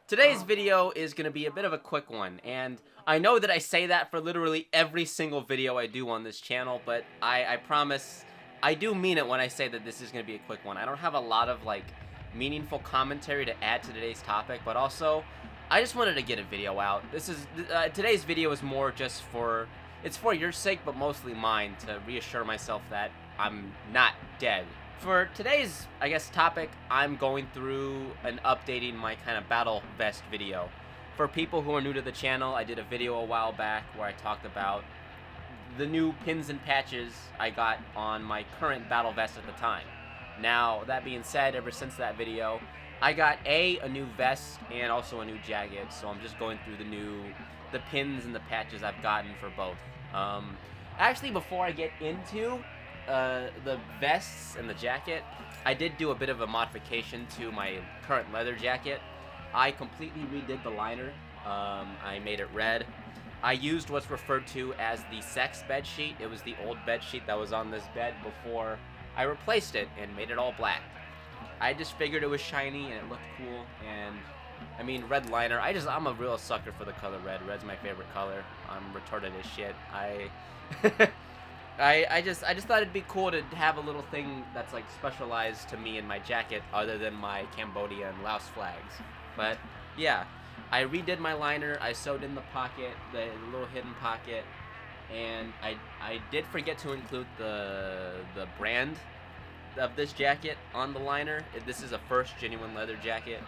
Today's video is going to be a bit of a quick one, and I know that I say that for literally every single video I do on this channel, but I promise I do mean it when I say that this is going to be a quick one. I don't have a lot of, meaningful commentary to add to today's topic, but also, I just wanted to get a video out. Today's video is more just it's for your sake, but mostly mine, to reassure myself that I'm not dead. For today's, topic, I'm going through and updating my kind of battle vest video. For people who are new to the channel, I did a video a while back where I talked about the new pins and patches I got on my current battle vest at the time. Now, that being said, ever since that video, I got a new vest and also a new jacket, so I'm just going through the pins and the patches I've gotten for both. Actually, before I get into the vests and the jacket, I did do a bit of a modification to my current leather jacket. I completely redid the liner. I made it red. I used what's referred to as the sex bed sheet. It was the old bed sheet that was on this bed before I replaced it and made it all black. I just figured it was shiny and it looked cool, and I mean, red liner. I'm a real sucker for the color red. Red's my favorite color. I'm retarded as shit. I just thought it'd be cool to have a little thing that's like specialized to me in my jacket other than my Cambodia and Laos flags. But yeah, I redid my liner. I sewed in the pocket, the little hidden pocket, and I did forget to include the brand of this jacket on the liner. This is a first genuine leather jacket.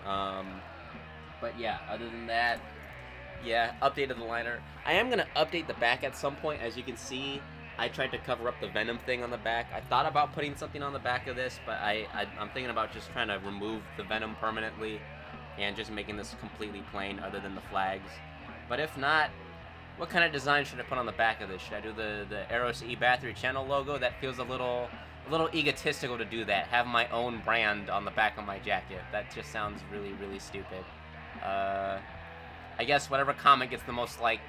But yeah, other than that, yeah, updated the liner. I am gonna update the back at some point. As you can see, I tried to cover up the Venom thing on the back. I thought about putting something on the back of this, but I'm thinking about just trying to remove the Venom permanently and just making this completely plain other than the flags. But if not, what kind of design should I put on the back of this? Should I do the Eros E Battery channel logo? That feels a little egotistical to do that. Have my own brand on the back of my jacket. That just sounds really, really stupid. I guess whatever comment gets the most like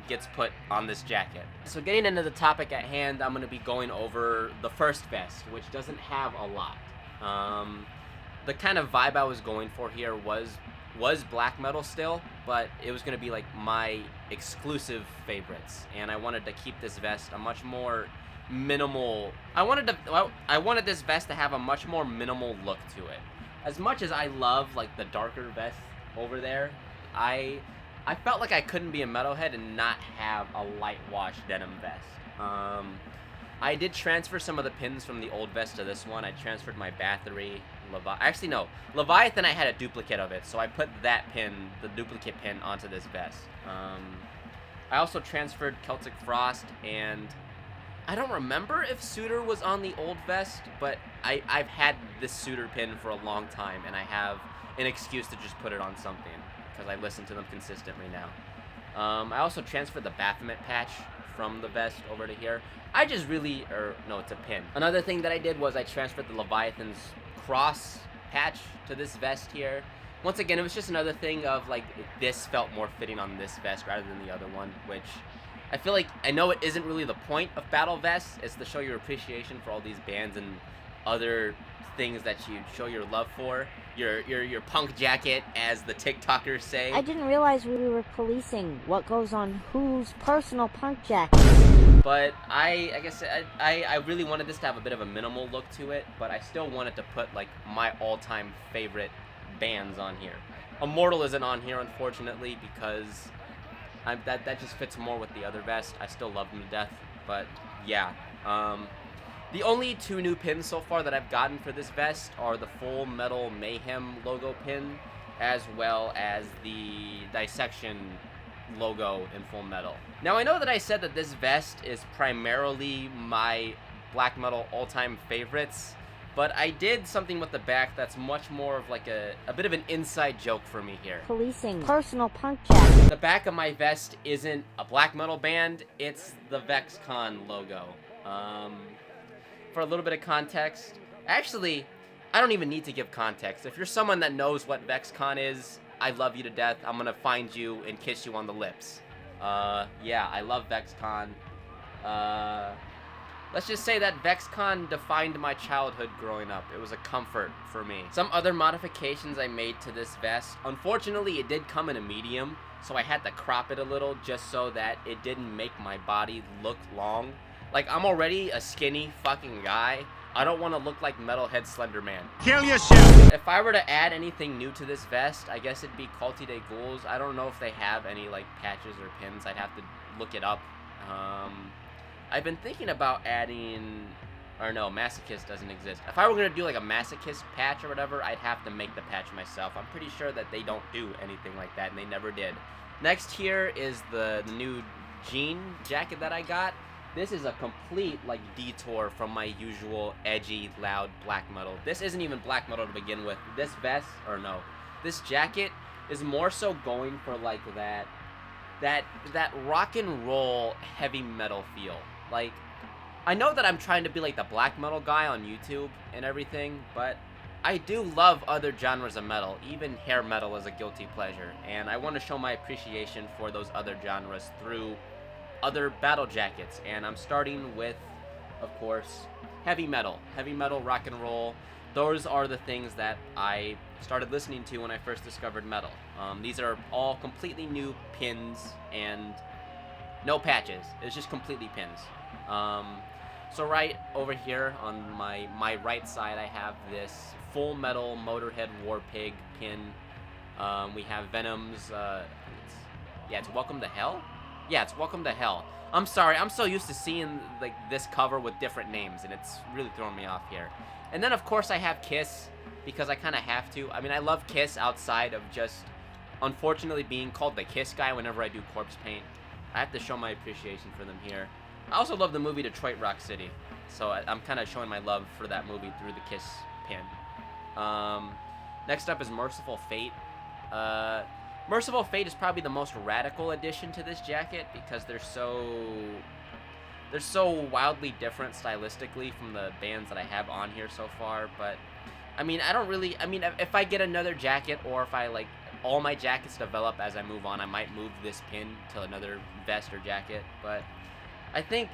gets put on this jacket. So getting into the topic at hand, I'm going to be going over the first vest, which doesn't have a lot. The kind of vibe I was going for here was black metal still, but it was going to be like my exclusive favorites, and I wanted to keep this vest a much more minimal. I wanted this vest to have a much more minimal look to it. As much as I love like the darker vests over there, I felt like I couldn't be a metalhead and not have a light wash denim vest. I did transfer some of the pins from the old vest to this one. I transferred my Bathory, actually no, Leviathan I had a duplicate of it, so I put that pin, the duplicate pin, onto this vest. I also transferred Celtic Frost, and I don't remember if Suitor was on the old vest, but I've had this Suitor pin for a long time, and I have an excuse to just put it on something, because I listen to them consistently now. I also transferred the Baphomet patch from the vest over to here. It's a pin. Another thing that I did was I transferred the Leviathan's cross patch to this vest here. Once again, it was just another thing of like, this felt more fitting on this vest rather than the other one, which I feel like, I know it isn't really the point of battle vests. It's to show your appreciation for all these bands and other things that you show your love for. Your punk jacket, as the TikTokers say. I didn't realize we were policing what goes on whose personal punk jacket. But I really wanted this to have a bit of a minimal look to it, but I still wanted to put like my all-time favorite bands on here. Immortal isn't on here, unfortunately, because that just fits more with the other vest. I still love them to death, but yeah. The only two new pins so far that I've gotten for this vest are the Full Metal Mayhem logo pin, as well as the Dissection logo in Full Metal. Now, I know that I said that this vest is primarily my black metal all-time favorites, but I did something with the back that's much more of like a bit of an inside joke for me here. Policing personal punk jacket. The back of my vest isn't a black metal band, it's the VexCon logo. For a little bit of context, actually, I don't even need to give context. If you're someone that knows what VexCon is, I love you to death. I'm gonna find you and kiss you on the lips. Yeah, I love VexCon. Let's just say that VexCon defined my childhood growing up. It was a comfort for me. Some other modifications I made to this vest. Unfortunately, it did come in a medium, so I had to crop it a little just so that it didn't make my body look long. Like, I'm already a skinny fucking guy. I don't want to look like Metalhead Slender Man. Kill yourself! If I were to add anything new to this vest, I guess it'd be Culty de Ghouls. I don't know if they have any, like, patches or pins. I'd have to look it up. I've been thinking about adding, or no, Masochist doesn't exist. If I were going to do like a Masochist patch or whatever, I'd have to make the patch myself. I'm pretty sure that they don't do anything like that, and they never did. Next here is the new jean jacket that I got. This is a complete, like, detour from my usual edgy, loud black metal. This isn't even black metal to begin with. This vest, or no, this jacket is more so going for, like, that rock and roll heavy metal feel. Like, I know that I'm trying to be like the black metal guy on YouTube and everything, but I do love other genres of metal. Even hair metal is a guilty pleasure, and I want to show my appreciation for those other genres through other battle jackets. And I'm starting with, of course, heavy metal, rock and roll. Those are the things that I started listening to when I first discovered metal. These are all completely new pins and no patches. It's just completely pins. So right over here on my right side, I have this Full Metal Motorhead Warpig pin. We have Venom's, it's Welcome to Hell? Yeah, it's Welcome to Hell. I'm sorry, I'm so used to seeing like this cover with different names, and it's really throwing me off here. And then, of course, I have Kiss, because I kind of have to. I mean, I love Kiss outside of just, unfortunately, being called the Kiss guy whenever I do corpse paint. I have to show my appreciation for them here. I also love the movie Detroit Rock City, so I'm kind of showing my love for that movie through the Kiss pin. Next up is Merciful Fate. Merciful Fate is probably the most radical addition to this jacket, because they're so wildly different stylistically from the bands that I have on here so far. But I mean, if I get another jacket, or if I like all my jackets develop as I move on, I might move this pin to another vest or jacket. But I think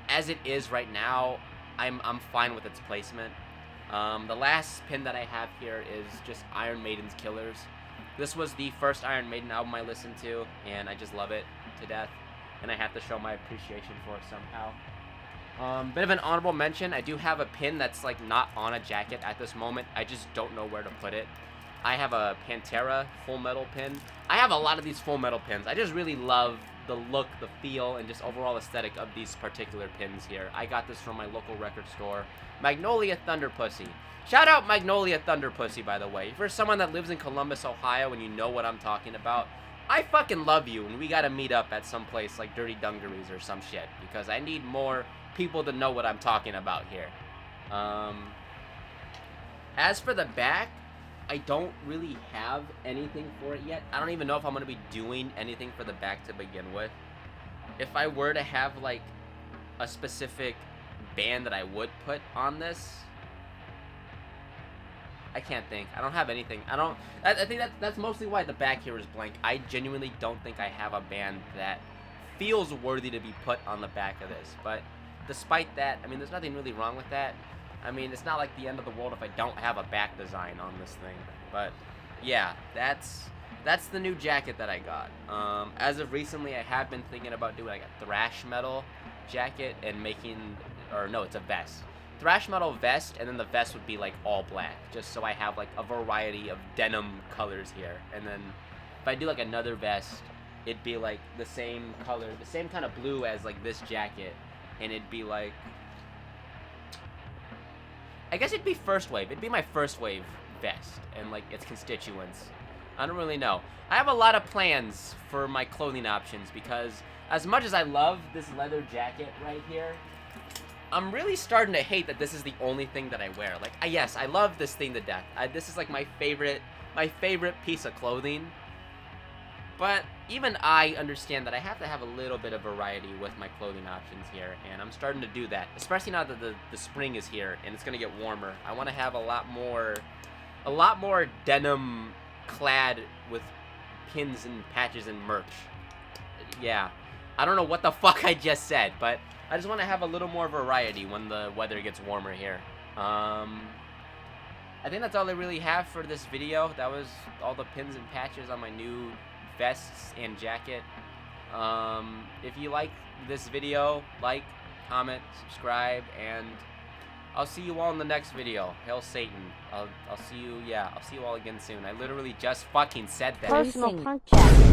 as it is right now, I'm fine with its placement. The last pin that I have here is just Iron Maiden's Killers. This was the first Iron Maiden album I listened to, and I just love it to death, and I have to show my appreciation for it somehow. Bit of an honorable mention, I do have a pin that's like not on a jacket at this moment. I just don't know where to put it. I have a Pantera Full Metal pin. I have a lot of these Full Metal pins. I just really love the look, the feel, and just overall aesthetic of these particular pins here. I got this from my local record store, Magnolia Thunder Pussy. Shout out Magnolia Thunder Pussy, by the way. For someone that lives in Columbus, Ohio, and you know what I'm talking about, I fucking love you, and we gotta meet up at some place like Dirty Dungarees or some shit, because I need more people to know what I'm talking about here. As for the back, I don't really have anything for it yet. I don't even know if I'm gonna be doing anything for the back to begin with. If I were to have like a specific band that I would put on this, I can't think. I don't have anything. I think that's mostly why the back here is blank. I genuinely don't think I have a band that feels worthy to be put on the back of this. But despite that, I mean, there's nothing really wrong with that. I mean, it's not like the end of the world if I don't have a back design on this thing. But yeah, that's the new jacket that I got. As of recently, I have been thinking about doing like a thrash metal jacket and it's a vest. Thrash metal vest, and then the vest would be like all black, just so I have like a variety of denim colors here. And then if I do like another vest, it'd be like the same color, the same kind of blue as like this jacket, and it'd be like, I guess it'd be first wave. It'd be my first wave vest and like its constituents. I don't really know. I have a lot of plans for my clothing options, because as much as I love this leather jacket right here, I'm really starting to hate that this is the only thing that I wear. Like, yes, I love this thing to death. This is like my favorite piece of clothing. But even I understand that I have to have a little bit of variety with my clothing options here, and I'm starting to do that. Especially now that the spring is here and it's gonna get warmer. I want to have a lot more denim clad with pins and patches and merch. Yeah. I don't know what the fuck I just said, but I just want to have a little more variety when the weather gets warmer here. I think that's all I really have for this video. That was all the pins and patches on my new vests and jacket. If you like this video, like, comment, subscribe, and I'll see you all in the next video. Hail Satan. I'll see you, I'll see you all again soon. I literally just fucking said that. Personal punk jacket.